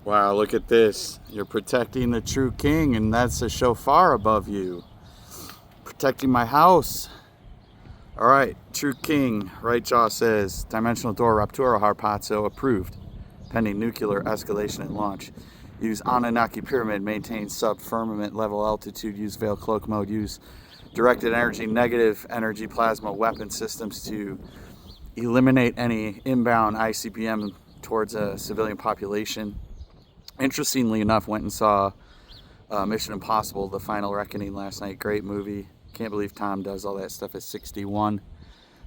Wow, look at this. You're protecting the true king, and that's a shofar above you. Protecting my house. All right, true king. Right jaw says, dimensional door Raptura Harpazo approved. Pending nuclear escalation and launch. Use Anunnaki pyramid, maintain sub-firmament level altitude, use veil cloak mode, use directed energy, negative energy plasma weapon systems to eliminate any inbound ICBM towards a civilian population. Interestingly enough, went and saw Mission Impossible, The Final Reckoning last night. Great movie. Can't believe Tom does all that stuff at 61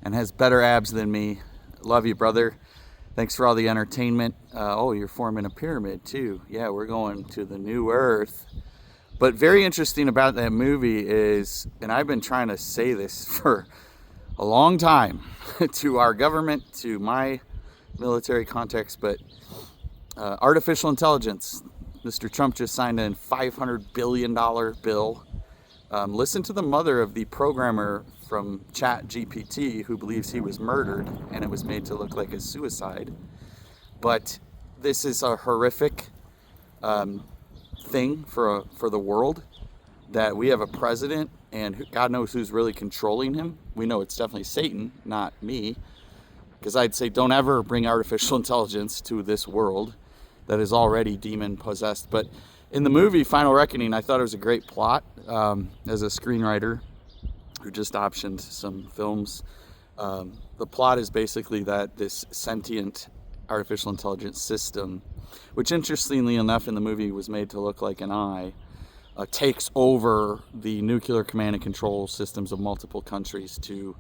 and has better abs than me. Love you, brother. Thanks for all the entertainment. Oh, you're forming a pyramid too. Yeah, we're going to the new earth. But very interesting about that movie is, and I've been trying to say this for a long time to our government, to my military context, but artificial intelligence. Mr. Trump just signed a $500 billion bill. Listen to the mother of the programmer from ChatGPT who believes he was murdered and it was made to look like a suicide. But this is a horrific thing for the world, that we have a president and God knows who's really controlling him. We know it's definitely Satan, not me, because I'd say don't ever bring artificial intelligence to this world that is already demon possessed. But in the movie Final Reckoning, I thought it was a great plot. As a screenwriter who just optioned some films, the plot is basically that this sentient artificial intelligence system, which interestingly enough in the movie was made to look like an eye, takes over the nuclear command and control systems of multiple countries to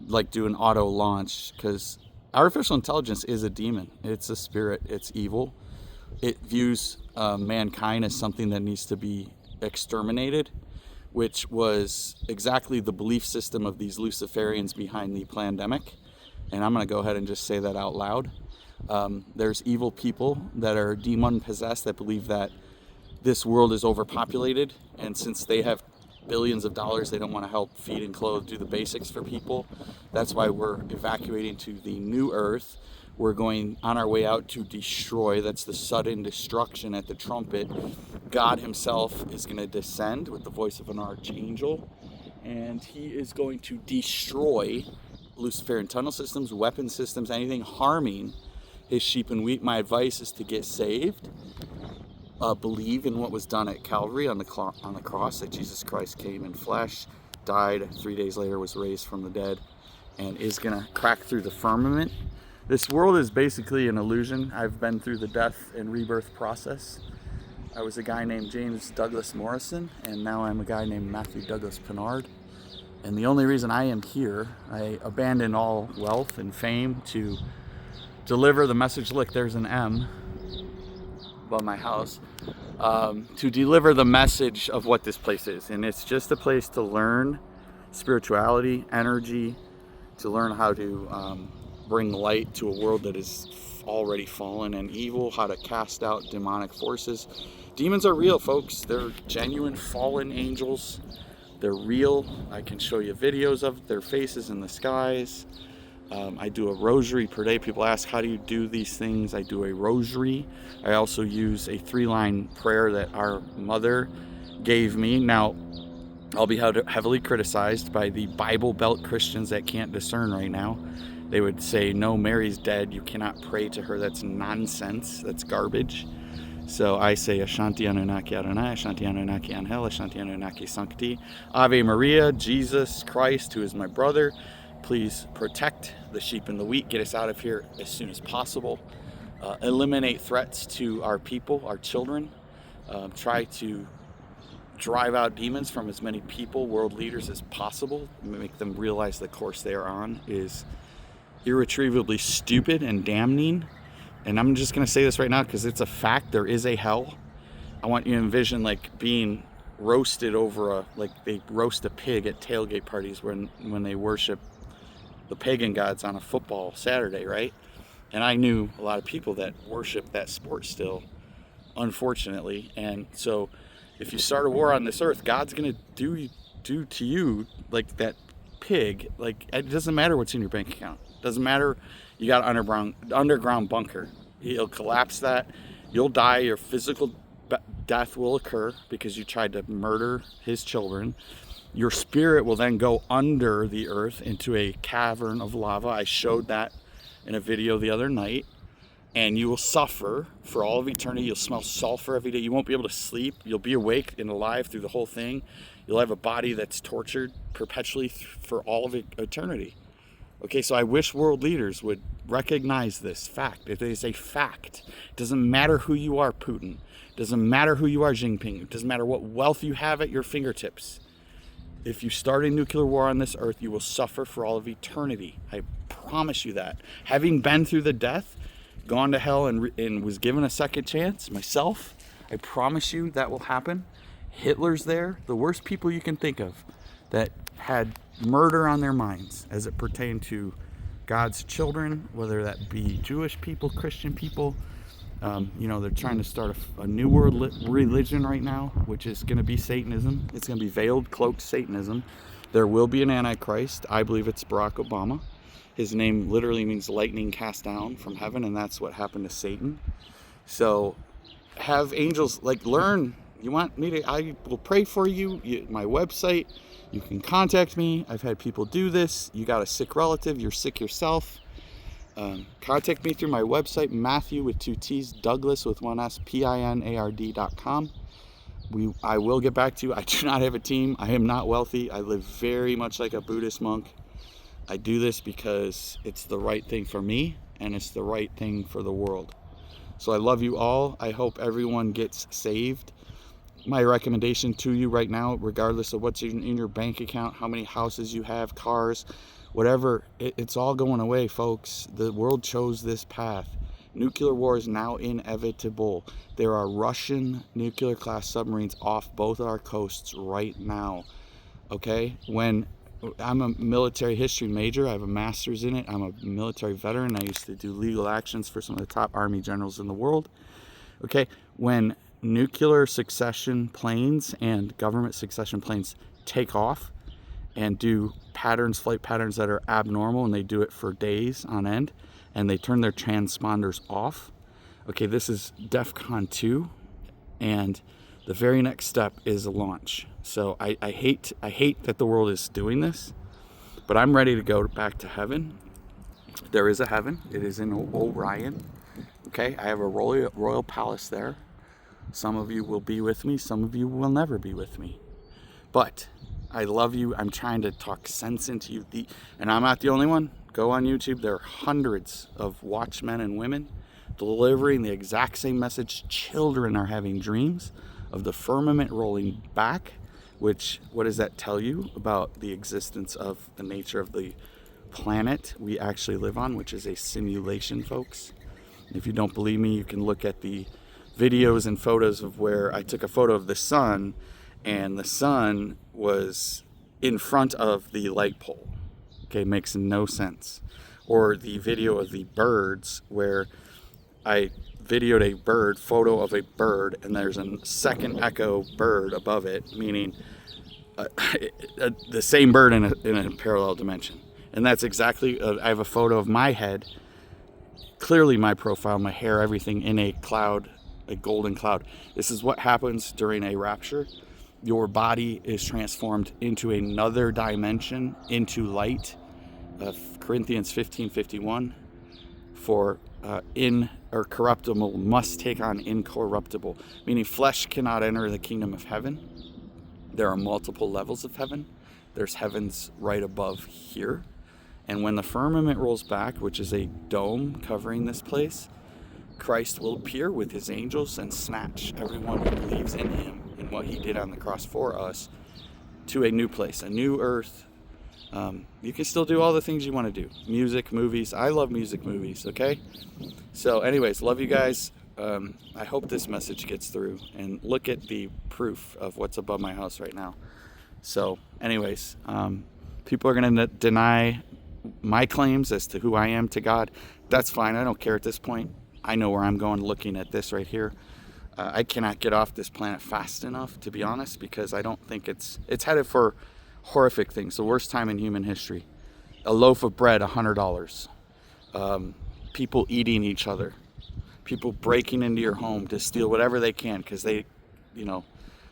like do an auto launch, because artificial intelligence is a demon. It's a spirit. It's evil. It views mankind as something that needs to be exterminated, which was exactly the belief system of these Luciferians behind the pandemic. And I'm going to go ahead and just say that out loud. There's evil people that are demon possessed that believe that this world is overpopulated, and since they have billions of dollars, they don't want to help feed and clothe, do the basics for people. That's why we're evacuating to the new earth. We're going on our way out to destroy. That's the sudden destruction at the trumpet. God himself is going to descend with the voice of an archangel, and he is going to destroy Luciferian tunnel systems, weapon systems, anything harming his sheep and wheat. My advice is to get saved. Believe in what was done at Calvary on the cross, that Jesus Christ came in flesh, died, 3 days later was raised from the dead, and is going to crack through the firmament. This world is basically an illusion. I've been through the death and rebirth process. I was a guy named James Douglas Morrison, and now I'm a guy named Matthew Douglas Pinard. And the only reason I am here, I abandoned all wealth and fame to deliver the message. Look, there's an M above my house, to deliver the message of what this place is. And it's just a place to learn spirituality, energy, to learn how to bring light to a world that is already fallen and evil, how to cast out demonic forces. Demons are real, folks. They're genuine fallen angels. They're real. I can show you videos of their faces in the skies. I do a rosary per day. People ask, how do you do these things? I do a rosary. I also use a 3-line prayer that our mother gave me. Now, I'll be heavily criticized by the Bible Belt Christians that can't discern right now. They would say, no, Mary's dead. You cannot pray to her. That's nonsense. That's garbage. So I say, Ashanti Anunnaki Adonai, Ashanti Anunnaki Angel, Ashanti Anunnaki Sancti, Ave Maria, Jesus Christ, who is my brother. Please protect the sheep and the wheat. Get us out of here as soon as possible. Eliminate threats to our people, our children. Try to drive out demons from as many people, world leaders, as possible. Make them realize the course they are on is irretrievably stupid and damning. And I'm just going to say this right now because it's a fact. There is a hell. I want you to envision like being roasted over like they roast a pig at tailgate parties when they worship the pagan gods on a football Saturday, right? And I knew a lot of people that worship that sport still, unfortunately. And so if you start a war on this earth, God's going to do to you like that pig. Like, it doesn't matter what's in your bank account. It doesn't matter. You got an underground bunker. He'll collapse that. You'll die. Your physical death will occur because you tried to murder his children. Your spirit will then go under the earth into a cavern of lava. I showed that in a video the other night. And you will suffer for all of eternity. You'll smell sulfur every day. You won't be able to sleep. You'll be awake and alive through the whole thing. You'll have a body that's tortured perpetually for all of eternity. Okay, so I wish world leaders would recognize this fact. It is a fact. It doesn't matter who you are, Putin. It doesn't matter who you are, Jinping. It doesn't matter what wealth you have at your fingertips. If you start a nuclear war on this earth, you will suffer for all of eternity. I promise you that. Having been through the death, gone to hell and was given a second chance myself, I promise you that will happen. Hitler's there, the worst people you can think of that had murder on their minds as it pertained to God's children, whether that be Jewish people, Christian people. They're trying to start a new world religion right now, which is going to be Satanism. It's going to be veiled, cloaked Satanism. There will be an Antichrist. I believe it's Barack Obama. His name literally means lightning cast down from heaven, and that's what happened to Satan. So have angels, learn. You want me to, I will pray for you. My website, you can contact me. I've had people do this. You got a sick relative, you're sick yourself. Contact me through my website, Matthew with 2 T's, Douglas with 1 S, PINARD.com. I will get back to you. I do not have a team. I am not wealthy. I live very much like a Buddhist monk. I do this because it's the right thing for me and it's the right thing for the world. So I love you all. I hope everyone gets saved. My recommendation to you right now, regardless of what's in your bank account, how many houses you have, cars, whatever, it's all going away, folks. The world chose this path. Nuclear war is now inevitable. There are Russian nuclear class submarines off both our coasts right now. Okay? When I'm a military history major, I have a master's in it. I'm a military veteran. I used to do legal actions for some of the top army generals in the world. Okay? When nuclear succession planes and government succession planes take off and do flight patterns that are abnormal, and they do it for days on end, and they turn their transponders off. Okay, this is DEFCON 2, and the very next step is a launch. So I hate that the world is doing this, but I'm ready to go back to heaven. There is a heaven. It is in Orion. Okay, I have a royal palace there. Some of you will be with me. Some of you will never be with me. But I love you. I'm trying to talk sense into you. And I'm not the only one. Go on YouTube. There are hundreds of watchmen and women delivering the exact same message. Children are having dreams of the firmament rolling back, which, what does that tell you about the existence of the nature of the planet we actually live on, which is a simulation, folks? If you don't believe me, you can look at the videos and photos of where I took a photo of the sun, and the sun was in front of the light pole. Okay, makes no sense. Or the video of the birds where I videoed a photo of a bird, and there's a second echo bird above it, meaning the same bird in a parallel dimension. And that's exactly, I have a photo of my head, clearly my profile, my hair, everything in a cloud, a golden cloud. This is what happens during a rapture. Your body is transformed into another dimension, into light. Corinthians 15:51, for corruptible must take on incorruptible, meaning flesh cannot enter the kingdom of heaven. There are multiple levels of heaven. There's heavens right above here. And when the firmament rolls back, which is a dome covering this place, Christ will appear with his angels and snatch everyone who believes in him and what he did on the cross for us to a new place, a new earth. You can still do all the things you want to do. Music, movies. I love music, movies, okay? So anyways, love you guys. I hope this message gets through. And look at the proof of what's above my house right now. So anyways, people are going to deny my claims as to who I am to God. That's fine. I don't care at this point. I know where I'm going looking at this right here. I cannot get off this planet fast enough, to be honest, because I don't think it's headed for horrific things. The worst time in human history. A loaf of bread, $100. People eating each other. people breaking into your home to steal whatever they can because they, you know,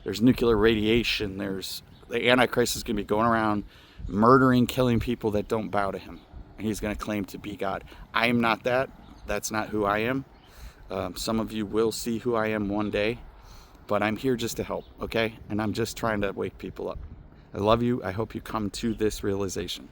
there's nuclear radiation. There's the Antichrist is going to be going around murdering, killing people that don't bow to him. And he's going to claim to be God. I am not that. That's not who I am. Some of you will see who I am one day, but I'm here just to help, okay? And I'm just trying to wake people up. I love you. I hope you come to this realization.